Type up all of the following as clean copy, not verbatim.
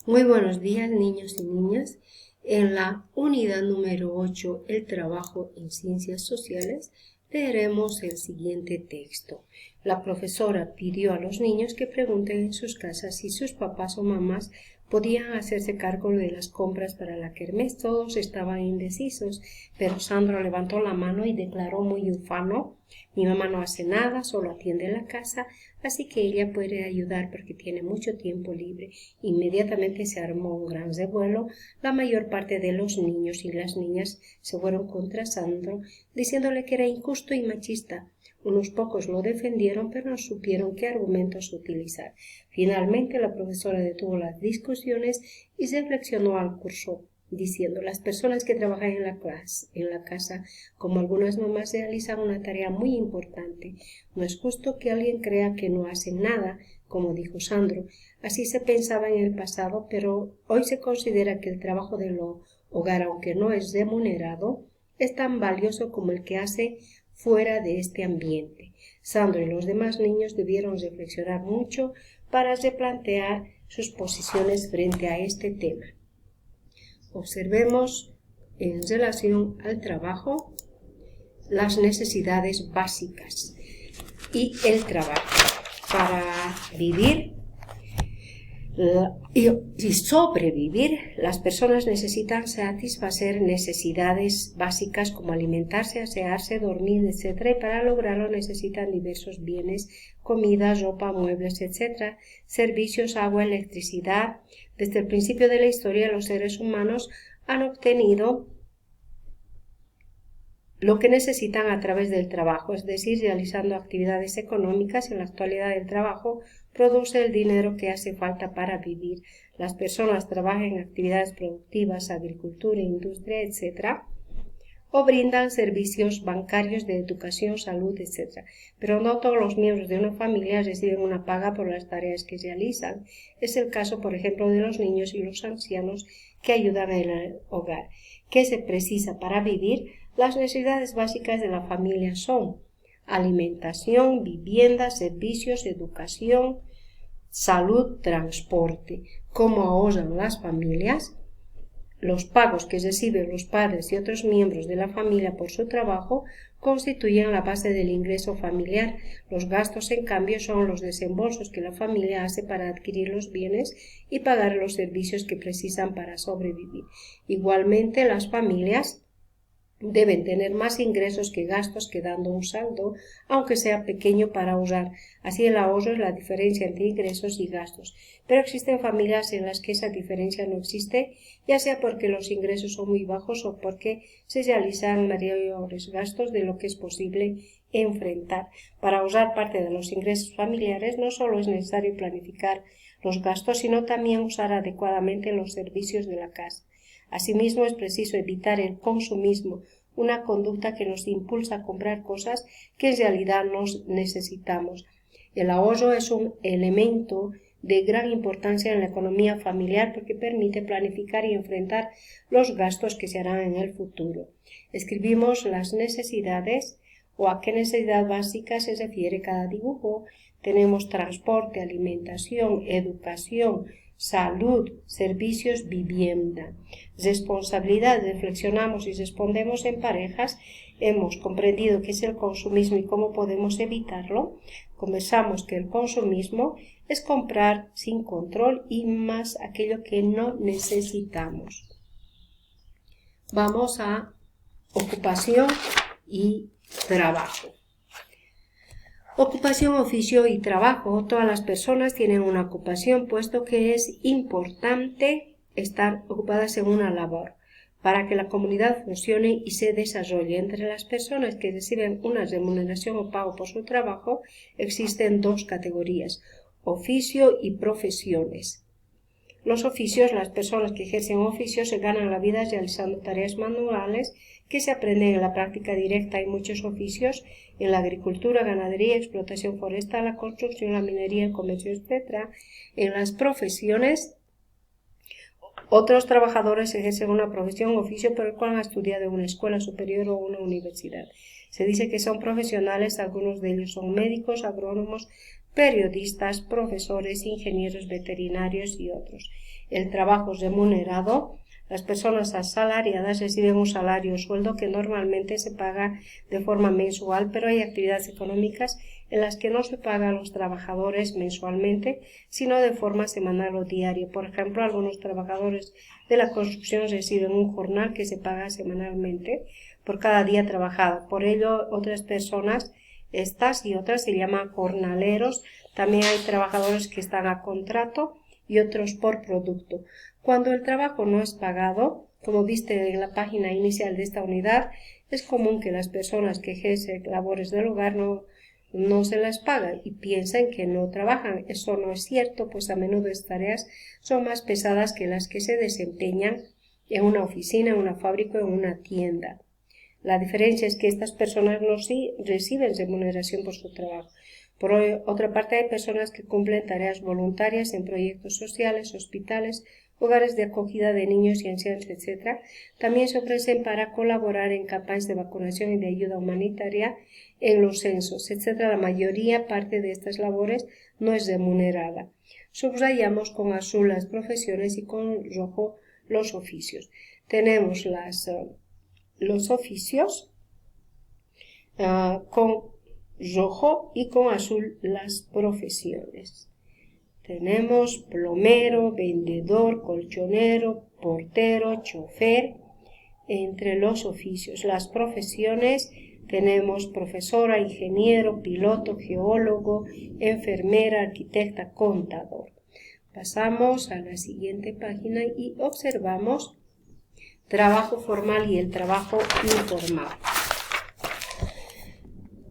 Muy buenos días, niños y niñas. En la unidad número 8, el trabajo en ciencias sociales, leeremos el siguiente texto. La profesora pidió a los niños que pregunten en sus casas si sus papás o mamás podían hacerse cargo de las compras para la kermés. Todos estaban indecisos, pero Sandro levantó la mano y declaró muy ufano: mi mamá no hace nada, solo atiende la casa, así que ella puede ayudar porque tiene mucho tiempo libre. Inmediatamente se armó un gran revuelo. La mayor parte de los niños y las niñas se fueron contra Sandro, diciéndole que era injusto y machista. Unos pocos lo defendieron, pero no supieron qué argumentos utilizar. Finalmente, la profesora detuvo las discusiones y se reflexionó al curso, diciendo: las personas que trabajan en la casa, como algunas mamás, realizan una tarea muy importante. No es justo que alguien crea que no hacen nada, como dijo Sandro. Así se pensaba en el pasado, pero hoy se considera que el trabajo del hogar, aunque no es remunerado, es tan valioso como el que hace fuera de este ambiente. Sandro y los demás niños debieron reflexionar mucho para replantear sus posiciones frente a este tema. Observemos en relación al trabajo las necesidades básicas y el trabajo. Para vivir y sobrevivir, las personas necesitan satisfacer necesidades básicas como alimentarse, asearse, dormir, etc. Y para lograrlo necesitan diversos bienes: comida, ropa, muebles, etc., servicios, agua, electricidad. Desde el principio de la historia, los seres humanos han obtenido lo que necesitan a través del trabajo, es decir, realizando actividades económicas. En la actualidad, el trabajo produce el dinero que hace falta para vivir. Las personas trabajan en actividades productivas, agricultura, industria, etc., o brindan servicios bancarios, de educación, salud, etc. Pero no todos los miembros de una familia reciben una paga por las tareas que realizan. Es el caso, por ejemplo, de los niños y los ancianos que ayudan en el hogar. ¿Qué se precisa para vivir? Las necesidades básicas de la familia son alimentación, vivienda, servicios, educación, salud, transporte. ¿Cómo ahorran las familias? Los pagos que reciben los padres y otros miembros de la familia por su trabajo constituyen la base del ingreso familiar. Los gastos, en cambio, son los desembolsos que la familia hace para adquirir los bienes y pagar los servicios que precisan para sobrevivir. Igualmente, las familias deben tener más ingresos que gastos, quedando un saldo, aunque sea pequeño, para ahorrar. Así, el ahorro es la diferencia entre ingresos y gastos. Pero existen familias en las que esa diferencia no existe, ya sea porque los ingresos son muy bajos o porque se realizan mayores gastos de lo que es posible enfrentar. Para ahorrar parte de los ingresos familiares, no solo es necesario planificar los gastos, sino también usar adecuadamente los servicios de la casa. Asimismo, es preciso evitar el consumismo, una conducta que nos impulsa a comprar cosas que en realidad no necesitamos. El ahorro es un elemento de gran importancia en la economía familiar porque permite planificar y enfrentar los gastos que se harán en el futuro. Escribimos las necesidades o a qué necesidad básica se refiere cada dibujo. Tenemos transporte, alimentación, educación, salud, servicios, vivienda. Responsabilidad: reflexionamos y respondemos en parejas. Hemos comprendido qué es el consumismo y cómo podemos evitarlo. Conversamos que el consumismo es comprar sin control y más aquello que no necesitamos. Vamos a ocupación y trabajo. Ocupación, oficio y trabajo. Todas las personas tienen una ocupación, puesto que es importante estar ocupadas en una labor para que la comunidad funcione y se desarrolle. Entre las personas que reciben una remuneración o pago por su trabajo existen dos categorías: oficio y profesiones. Los oficios: las personas que ejercen oficios se ganan la vida realizando tareas manuales que se aprenden en la práctica directa. Hay muchos oficios en la agricultura, ganadería, explotación forestal, la construcción, la minería, el comercio, etc. En las profesiones, otros trabajadores ejercen una profesión o oficio por el cual han estudiado en una escuela superior o una universidad. Se dice que son profesionales, algunos de ellos son médicos, agrónomos, periodistas, profesores, ingenieros veterinarios y otros. El trabajo remunerado. Las personas asalariadas reciben un salario o sueldo que normalmente se paga de forma mensual, pero hay actividades económicas en las que no se paga a los trabajadores mensualmente, sino de forma semanal o diaria. Por ejemplo, algunos trabajadores de la construcción reciben un jornal que se paga semanalmente por cada día trabajado. Por ello, otras personas, estas y otras, se llaman jornaleros. También hay trabajadores que están a contrato y otros por producto. Cuando el trabajo no es pagado, como viste en la página inicial de esta unidad, es común que las personas que ejercen labores del hogar no se las pagan y piensan que no trabajan. Eso no es cierto, pues a menudo estas tareas son más pesadas que las que se desempeñan en una oficina, en una fábrica o en una tienda. La diferencia es que estas personas no reciben remuneración por su trabajo. Por otra parte, hay personas que cumplen tareas voluntarias en proyectos sociales, hospitales, hogares de acogida de niños y ancianos, etc. También se ofrecen para colaborar en campañas de vacunación y de ayuda humanitaria en los censos, etc. La parte de estas labores no es remunerada. Subrayamos con azul las profesiones y con rojo los oficios. Tenemos los oficios con rojo y con azul las profesiones. Tenemos plomero, vendedor, colchonero, portero, chofer, entre los oficios. Las profesiones tenemos profesora, ingeniero, piloto, geólogo, enfermera, arquitecta, contador. Pasamos a la siguiente página y observamos trabajo formal y el trabajo informal.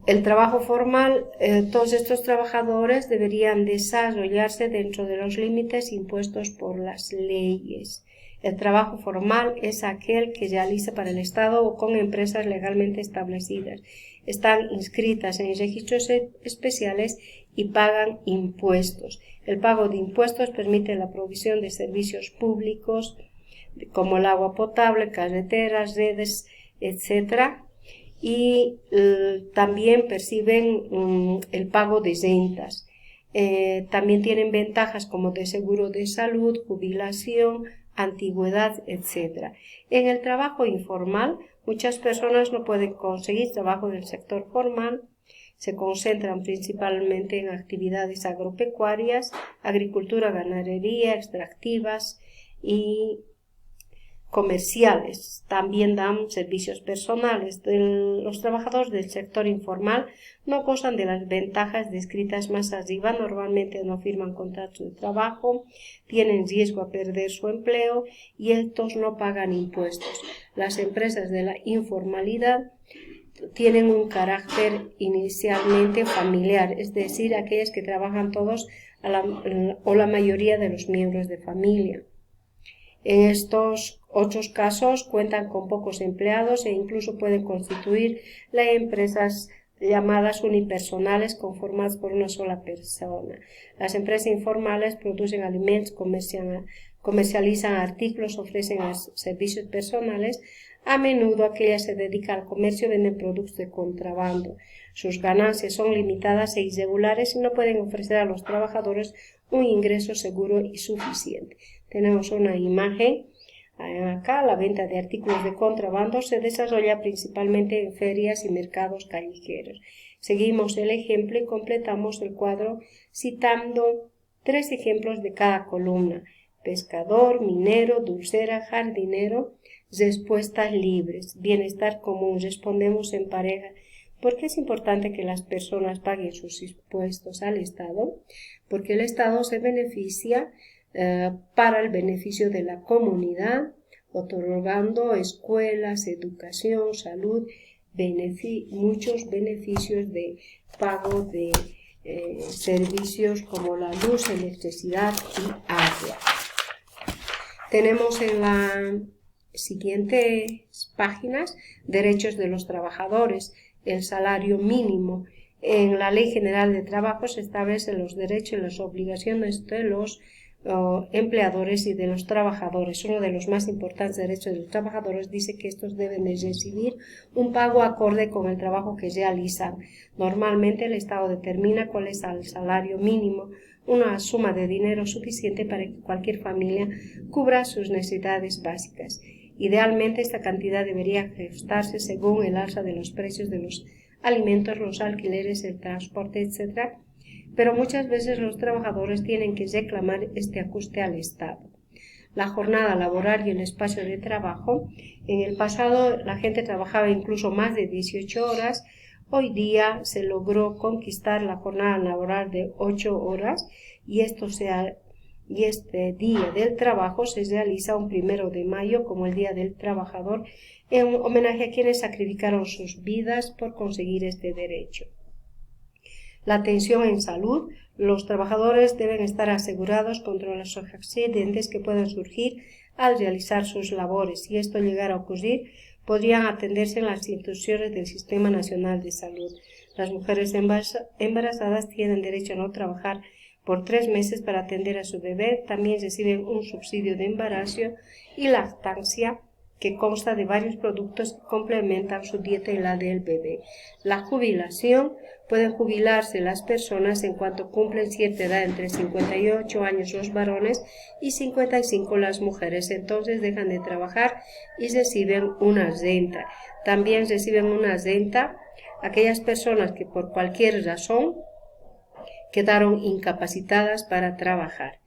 El trabajo formal, todos estos trabajadores deberían desarrollarse dentro de los límites impuestos por las leyes. El trabajo formal es aquel que realiza para el Estado o con empresas legalmente establecidas. Están inscritas en registros especiales y pagan impuestos. El pago de impuestos permite la provisión de servicios públicos como el agua potable, carreteras, redes, etc., y también perciben el pago de rentas. También tienen ventajas como de seguro de salud, jubilación, antigüedad, etc. En el trabajo informal, muchas personas no pueden conseguir trabajo del sector formal. Se concentran principalmente en actividades agropecuarias, agricultura, ganadería, extractivas y comerciales. También dan servicios personales. Los trabajadores del sector informal no gozan de las ventajas descritas más arriba. Normalmente no firman contratos de trabajo, tienen riesgo a perder su empleo y estos no pagan impuestos. Las empresas de la informalidad tienen un carácter inicialmente familiar, es decir, aquellas que trabajan todos o la mayoría de los miembros de familia. En estos otros casos cuentan con pocos empleados e incluso pueden constituir las empresas llamadas unipersonales conformadas por una sola persona. Las empresas informales producen alimentos, comercializan artículos, ofrecen servicios personales. A menudo aquellas se dedican al comercio y venden productos de contrabando. Sus ganancias son limitadas e irregulares y no pueden ofrecer a los trabajadores un ingreso seguro y suficiente. Tenemos una imagen acá. La venta de artículos de contrabando se desarrolla principalmente en ferias y mercados callejeros. Seguimos el ejemplo y completamos el cuadro citando 3 ejemplos de cada columna: pescador, minero, dulcera, jardinero. Respuestas libres. Bienestar común. Respondemos en pareja. ¿Por qué es importante que las personas paguen sus impuestos al Estado? Porque el Estado se beneficia para el beneficio de la comunidad, otorgando escuelas, educación, salud, muchos beneficios de pago de servicios como la luz, electricidad y agua. Tenemos en las siguientes páginas derechos de los trabajadores, el salario mínimo. En la Ley General de Trabajo se establecen los derechos y las obligaciones de los empleadores y de los trabajadores. Uno de los más importantes derechos de los trabajadores dice que estos deben de recibir un pago acorde con el trabajo que realizan. Normalmente el Estado determina cuál es el salario mínimo, una suma de dinero suficiente para que cualquier familia cubra sus necesidades básicas. Idealmente esta cantidad debería ajustarse según el alza de los precios de los alimentos, los alquileres, el transporte, etc., pero muchas veces los trabajadores tienen que reclamar este ajuste al Estado. La jornada laboral y el espacio de trabajo. En el pasado la gente trabajaba incluso más de 18 horas. Hoy día se logró conquistar la jornada laboral de 8 horas y este Día del Trabajo se realiza un 1 de mayo como el Día del Trabajador en homenaje a quienes sacrificaron sus vidas por conseguir este derecho. La atención en salud. Los trabajadores deben estar asegurados contra los accidentes que puedan surgir al realizar sus labores. Si esto llegara a ocurrir, podrían atenderse en las instituciones del Sistema Nacional de Salud. Las mujeres embarazadas tienen derecho a no trabajar por 3 meses para atender a su bebé. También reciben un subsidio de embarazo y lactancia que consta de varios productos que complementan su dieta y la del bebé. La jubilación. Pueden jubilarse las personas en cuanto cumplen cierta edad, entre 58 años los varones y 55 las mujeres. Entonces dejan de trabajar y reciben una renta. También reciben una renta aquellas personas que por cualquier razón quedaron incapacitadas para trabajar.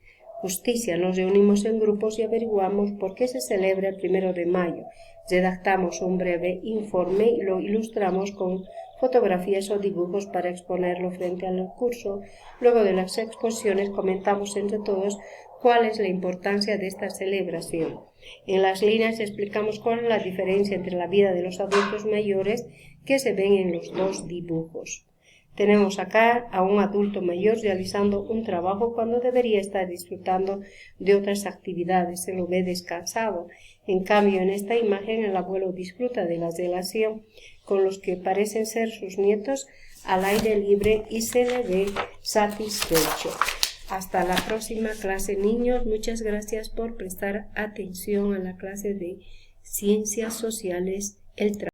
Justicia. Nos reunimos en grupos y averiguamos por qué se celebra el 1 de mayo. Redactamos un breve informe y lo ilustramos con fotografías o dibujos para exponerlo frente al curso. Luego de las exposiciones comentamos entre todos cuál es la importancia de esta celebración. En las líneas explicamos cuál es la diferencia entre la vida de los adultos mayores que se ven en los dos dibujos. Tenemos acá a un adulto mayor realizando un trabajo cuando debería estar disfrutando de otras actividades. Se lo ve descansado. En cambio, en esta imagen el abuelo disfruta de la relación con los que parecen ser sus nietos al aire libre y se le ve satisfecho. Hasta la próxima clase, niños. Muchas gracias por prestar atención a la clase de Ciencias Sociales, el trabajo.